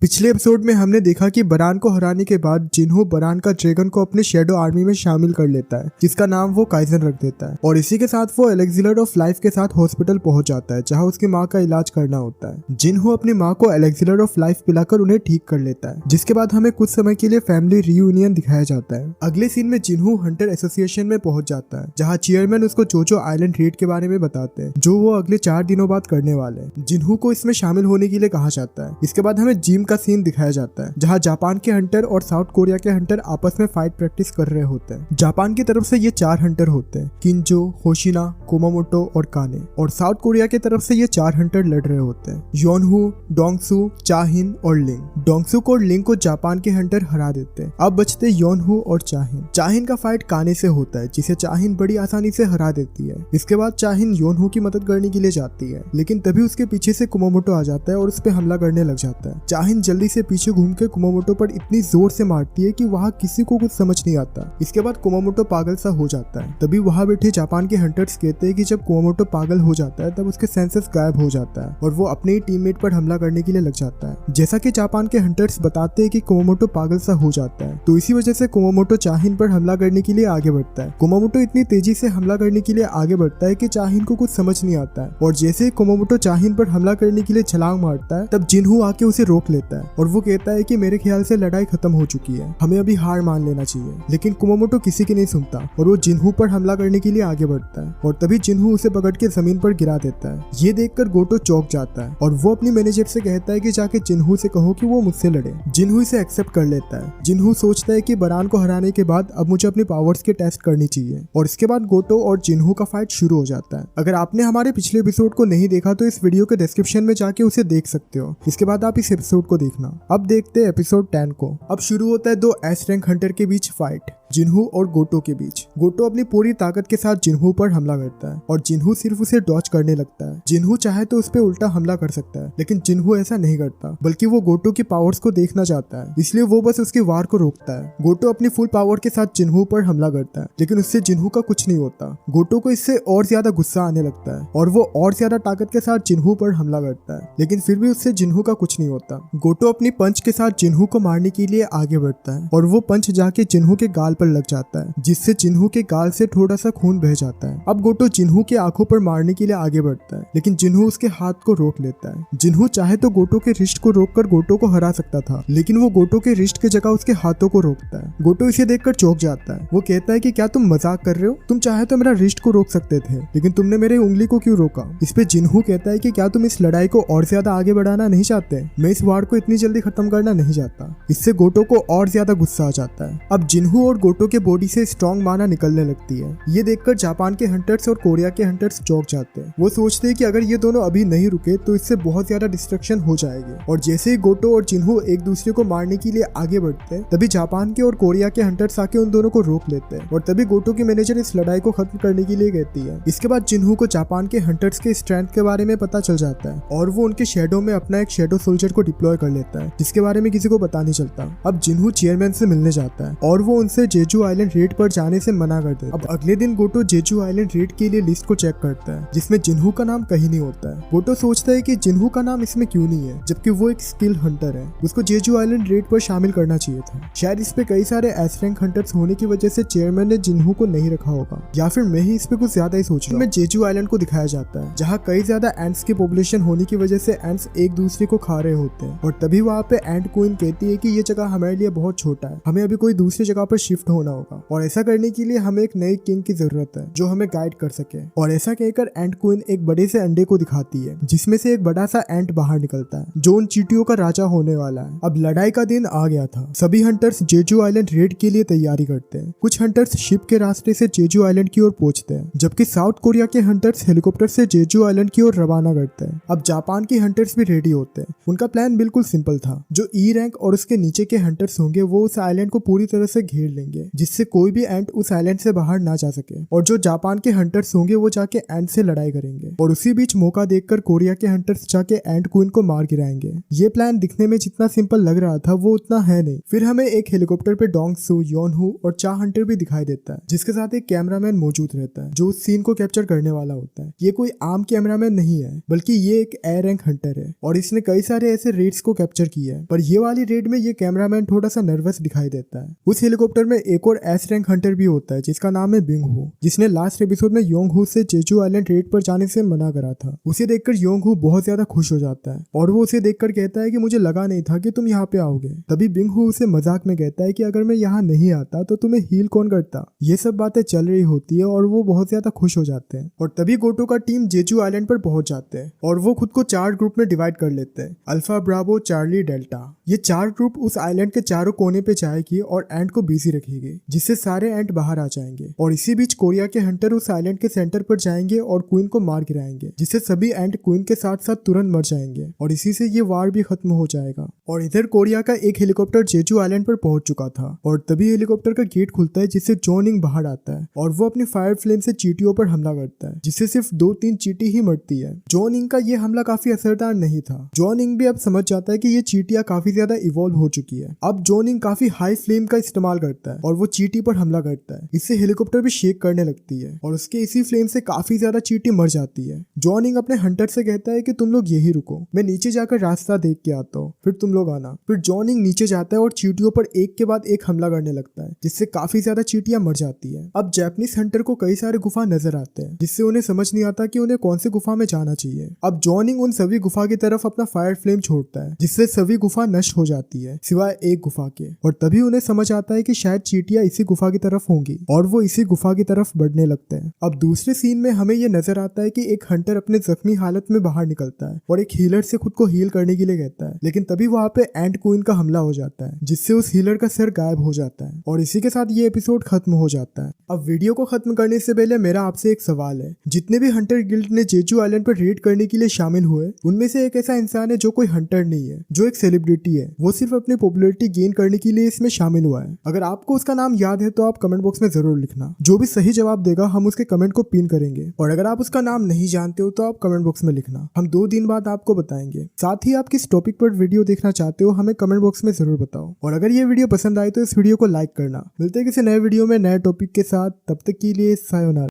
पिछले एपिसोड में हमने देखा कि बरान को हराने के बाद जिन्हो बरान का ड्रैगन को अपने शेडो आर्मी में शामिल कर लेता है, जिसका नाम वो काइजन रख देता है। और इसी के साथ वो एलेक्सिलर ऑफ लाइफ के साथ हॉस्पिटल पहुंच जाता है, जहां उसकी माँ का इलाज करना होता है। जिन्हो अपनी माँ को एलेक्सिलर ऑफ लाइफ पिलाकर उन्हें ठीक कर लेता है, जिसके बाद हमें कुछ समय के लिए फैमिली रियूनियन दिखाया जाता है। अगले सीन में जिन्हो हंटर एसोसिएशन में पहुंच जाता है, जहाँ चेयरमैन उसको जोजो आइलैंड रेड के बारे में बताते हैं, जो वो अगले 4 दिनों बाद करने वाले हैं। जिन्हो को इसमें शामिल होने के लिए कहा जाता है। इसके बाद हमें जिम का सीन दिखाया जाता है, जहां जापान के हंटर और साउथ कोरिया के हंटर आपस में फाइट प्रैक्टिस कर रहे होते हैं। जापान की तरफ से ये 4 हंटर होते हैं, किंजो, होशिना, कुमामोटो और काने। और साउथ कोरिया की तरफ से ये 4 हंटर लड़ रहे होते हैं, योनहू, डोंगसू, चाहिन और लिंग। डोंगसू को और लिंग को जापान के हंटर हरा देते हैं। अब बचते योनहू और चाहिन। चाहिन का फाइट काने से होता है, जिसे चाहिन बड़ी आसानी से हरा देती है। इसके बाद चाहिन योनहू की मदद करने के लिए जाती है, लेकिन तभी उसके पीछे से कुमामोटो आ जाता है और उस पर हमला करने लग जाता है। चाहिन जल्दी से पीछे घूम के कुमामोटो पर इतनी जोर से मारती है कि वहाँ किसी को कुछ समझ नहीं आता। इसके बाद कुमामोटो पागल सा हो जाता है। तभी वहाँ बैठे जापान के हंटर्स कहते हैं कि जब कुमामोटो पागल हो जाता है तब उसके सेंसेस गायब हो जाता है और वो अपने ही टीममेट पर हमला करने के लिए लग जाता है। जैसा कि जापान के हंटर्स बताते हैं कि कुमामोटो पागल सा हो जाता है, तो इसी वजह से कुमामोटो चाहिन पर हमला करने के लिए आगे बढ़ता है। कुमामोटो इतनी तेजी से हमला करने के लिए आगे बढ़ता है कि चाहिन को कुछ समझ नहीं आता है। और जैसे ही कुमामोटो चाहिन पर हमला करने के लिए छलांग मारता है, तब जिन्हो आके उसे रोक लेता है और वो कहता है कि मेरे ख्याल से लड़ाई खत्म हो चुकी है, हमें अभी हार मान लेना चाहिए। लेकिन कुमामोटो किसी की नहीं सुनता और वो जिन्हो पर हमला करने के लिए आगे बढ़ता है। और तभी जिन्हो उसे पकड़ के जमीन पर गिरा देता है। ये देखकर गोटो चौंक जाता है और वो अपनी मैनेजर से कहता है कि जाके जिन्हो से कहो कि वो मुझसे लड़े। जिन्हो इसे एक्सेप्ट कर लेता है। जिन्हो सोचता है कि बरान को हराने के बाद अब मुझे अपनी पावर्स के टेस्ट करनी चाहिए। और इसके बाद गोटो और जिन्हो का फाइट शुरू हो जाता है। अगर आपने हमारे पिछले एपिसोड को नहीं देखा तो इस वीडियो के डिस्क्रिप्शन में जाके उसे देख सकते हो। इसके बाद आप इस एपिसोड को देखना। अब देखते हैं एपिसोड 10 को। अब शुरू होता है 2 एस रैंक हंटर के बीच फाइट, जिन्हो और गोटो के बीच। गोटो अपनी पूरी ताकत के साथ जिन्हो पर हमला करता है और जिन्हो सिर्फ उसे डॉज करने लगता है। जिन्हो चाहे तो उस पर उल्टा हमला कर सकता है, लेकिन जिन्हो ऐसा नहीं करता, बल्कि वो गोटो की पावर्स को देखना चाहता है, इसलिए वो बस उसके वार को रोकता है। गोटो अपनी फुल पावर के साथ जिन्हो पर हमला करता है, लेकिन उससे जिन्हो का कुछ नहीं होता। गोटो को इससे और ज्यादा गुस्सा आने लगता है और वो और ज्यादा ताकत के साथ जिन्हो पर हमला करता है, लेकिन फिर भी उससे जिन्हो का कुछ नहीं होता। गोटो अपनी पंच के साथ जिन्हो को मारने के लिए आगे बढ़ता है और वो पंच जाके जिन्हो के गाल पर लग जाता है, जिससे जिन्हो के गाल से थोड़ा सा खून बह जाता है। अब गोटो जिन्हो के आंखों पर मारने के लिए आगे बढ़ता है, लेकिन जिन्हो उसके हाथ को रोक लेता है। जिन्हो चाहे तो गोटो के रिस्ट को रोककर गोटो को हरा सकता था, लेकिन वो गोटो के रिस्ट की जगह उसके हाथों को रोकता है। गोटो इसे देखकर चौंक जाता है। वो कहता है कि क्या तुम मजाक कर रहे हो? तुम चाहे तो मेरा रिस्ट को रोक सकते थे, लेकिन तुमने मेरे उंगली को क्यों रोका? इस पे जिन्हो कहता है कि क्या तुम इस लड़ाई को और ज्यादा आगे बढ़ाना नहीं चाहते? मैं इस वार को इतनी जल्दी खत्म करना नहीं चाहता। इससे गोटो को और ज्यादा गुस्सा आ जाता है। अब जिन्हो और गोटो के बॉडी से स्ट्रॉन्ग माना निकलने लगती है। ये देखकर जापान के हंटर्स और कोरिया के हंटर्स चौंक जाते हैं। वो सोचते हैं कि अगर ये दोनों अभी नहीं रुके तो इससे बहुत ज्यादा डिस्ट्रक्शन हो जाएगी। और जैसे ही गोटो और जिन्हो एक दूसरे को मारने के लिए आगे बढ़ते हैं, तभी जापान के और कोरिया के हंटर्स आके उन दोनों को रोक लेते हैं। और तभी गोटो की मैनेजर इस लड़ाई को खत्म करने के लिए कहती है। इसके बाद जिन्हो को जापान के हंटर्स के स्ट्रेंथ के बारे में पता चल जाता है और वो उनके शेडो में अपना एक शेडो सोल्जर को डिप्लॉय कर लेता है, जिसके बारे में किसी को पता नहीं चलता। अब जिन्हो चेयरमैन से मिलने जाता है और वो उनसे जेजू आइलैंड रेड पर जाने से मना कर देता है। अब अगले दिन गोटो जेजू आइलैंड रेड के लिए लिस्ट को चेक करता है, जिसमें जिन्हो का नाम कहीं नहीं होता है। गोटो सोचता है कि जिन्हो का नाम इसमें क्यों नहीं है, जबकि वो एक स्किल हंटर है। उसको जेजू आइलैंड रेड पर शामिल करना चाहिए था। शायद इस पे कई सारे एस रैंक हंटर्स होने की वजह से चेयरमैन ने जिन्हो को नहीं रखा होगा, या फिर मैं ही इस पे कुछ ज्यादा ही सोच रहा हूं। जेजू आइलैंड को दिखाया जाता है, जहाँ कई ज्यादा एंट्स की पॉपुलेशन होने की वजह से एंट्स एक दूसरे को खा रहे होते हैं। और तभी वहाँ पे एंट क्वीन कहती है कि ये जगह हमारे लिए बहुत छोटा है, हमें अभी कोई दूसरी जगह पर शिफ्ट होना होगा और ऐसा करने के लिए हमें एक नए किंग की जरूरत है जो हमें गाइड कर सके। और ऐसा कहकर एंट क्वीन एक बड़े से अंडे को दिखाती है, जिसमें से एक बड़ा सा एंट बाहर निकलता है, जो उन चींटियों का राजा होने वाला है। अब लड़ाई का दिन आ गया था। सभी हंटर्स जेजू आइलैंड रेड के लिए तैयारी करते हैं। कुछ हंटर्स शिप के रास्ते से जेजू आइलैंड की ओर पहुंचते हैं, जबकि साउथ कोरिया के हंटर्स हेलीकॉप्टर से जेजू आइलैंड की ओर रवाना करते हैं। अब जापान के हंटर्स भी रेडी होते हैं। उनका प्लान बिल्कुल सिंपल था। जो ई रैंक और उसके नीचे के हंटर्स होंगे वो उस आइलैंड को पूरी तरह से घेर लेंगे जाएंगे जिससे कोई भी एंट उस आइलैंड से बाहर ना जा सके, और जो जापान के हंटर्स होंगे वो जाके एंट से लड़ाई करेंगे और उसी बीच मौका देखकर कोरिया के हंटर्स जाके एंट क्वीन को मार गिराएंगे। ये प्लान दिखने में जितना सिंपल लग रहा था वो उतना है नहीं। फिर हमें एक हेलीकॉप्टर पे डोंग सू, योनहू और चा हंटर भी दिखाई देता है, जिसके साथ एक कैमरामैन मौजूद रहता है जो उस सीन को कैप्चर करने वाला होता है। ये कोई आम कैमरामैन नहीं है बल्कि ये एक ए रैंक हंटर है और इसने कई सारे ऐसे रेड्स को कैप्चर किया है, पर ये वाली रेड में ये कैमरामैन थोड़ा सा नर्वस दिखाई देता है। उस हेलीकॉप्टर में एक और एस रैंक हंटर भी होता है जिसका नाम है बिंग हू, जिसने लास्ट एपिसोड में योंग हू से जेजू आइलैंड रेड पर जाने से मना करा था। उसे देखकर योंग हू बहुत ज्यादा खुश हो जाता है और वो उसे देखकर कहता है कि मुझे लगा नहीं था कि तुम यहाँ पे आओगे। तभी बिंग हू उसे मजाक में कहता है कि अगर मैं यहाँ नहीं आता तो तुम्हें हील कौन करता। ये सब बातें चल रही होती है और वो बहुत ज्यादा खुश हो जाते हैं और तभी गोटो का टीम जेजू आइलैंड पर पहुंच जाते हैं और वो खुद को 4 ग्रुप में डिवाइड कर लेते हैं, अल्फा, ब्रावो, चार्ली, डेल्टा। ये 4 ग्रुप उस आइलैंड के चारों कोने पे जाएगी और एंट को बिजी रखेगी जिससे सारे एंट बाहर आ जाएंगे और इसी बीच कोरिया के हंटर उस आइलैंड के सेंटर पर जाएंगे और क्वीन को मार गिराएंगे जिससे सभी एंट क्वीन के साथ साथ तुरंत मर जाएंगे और इसी से ये वार भी खत्म हो जाएगा। और इधर कोरिया का एक हेलीकॉप्टर जेजू आइलैंड पर पहुंच चुका था और तभी हेलीकॉप्टर का गेट खुलता है जिससे जॉनिंग बाहर आता है और वो अपनी फायर फ्लेम से चींटियों पर हमला करता है जिससे सिर्फ 2-3 चींटी ही मरती है। जॉनिंग का ये हमला काफी असरदार नहीं था। जॉनिंग भी अब समझ जाता है कि ये चींटियां काफी ज्यादा इवॉल्व हो चुकी है। अब जॉनिंग काफी हाई फ्लेम का इस्तेमाल करता है और वो चींटी पर हमला करता है। इससे हेलीकॉप्टर भी शेक करने लगती है और उसके इसी फ्लेम से काफी ज्यादा चींटी मर जाती है। जॉनिंग अपने हंटर से कहता है कि तुम लोग यही रुको, मैं नीचे जाकर रास्ता देख के आता हूँ, फिर तुम लोग आना। फिर जॉनिंग नीचे जाता है और चींटियों पर एक के बाद एक हमला करने लगता है जिससे काफी ज्यादा चींटियां मर जाती है। अब जैपनीज हंटर को कई सारे गुफा नजर आते हैं जिससे उन्हें समझ नहीं आता कि उन्हें कौन से गुफा में जाना चाहिए। अब जॉनिंग उन सभी गुफा की तरफ अपना फायर फ्लेम छोड़ता है जिससे सभी गुफा नष्ट हो जाती है सिवाय एक गुफा के, और तभी उन्हें समझ आता है कि शायद चींटियां इसी गुफा की तरफ होंगी और वो इसी गुफा की तरफ बढ़ने लगते हैं। अब दूसरे सीन में हमें ये नजर आता है कि एक हंटर अपने जख्मी हालत में बाहर निकलता है और एक हीलर से खुद को हील करने के लिए कहता है, लेकिन तभी वहाँ पे एंट क्वीन का हमला हो जाता है जिससे उस हीलर का सर गायब हो जाता है और इसी के साथ ये एपिसोड खत्म हो जाता है। अब वीडियो को खत्म करने से पहले मेरा आपसे एक सवाल है, जितने भी हंटर गिल्ड ने जेजू आइलैंड पर रेड करने के लिए शामिल हुए उनमें से एक ऐसा इंसान है जो कोई हंटर नहीं है, जो एक सेलिब्रिटी है, वो सिर्फ अपनी पॉपुलैरिटी गेन करने के लिए इसमें शामिल हुआ है। अगर आपको उसका नाम याद है तो आप कमेंट बॉक्स में जरूर लिखना। जो भी सही जवाब देगा हम उसके कमेंट को पिन करेंगे और अगर आप उसका नाम नहीं जानते हो तो आप कमेंट बॉक्स में लिखना, हम 2 दिन बाद आपको बताएंगे। साथ ही आप किस टॉपिक पर वीडियो देखना चाहते हो हमें कमेंट बॉक्स में जरूर बताओ और अगर ये वीडियो पसंद आए तो इस वीडियो को लाइक करना। मिलते हैं किसी नए वीडियो में नए टॉपिक के साथ, तब तक के लिए सायोनारा।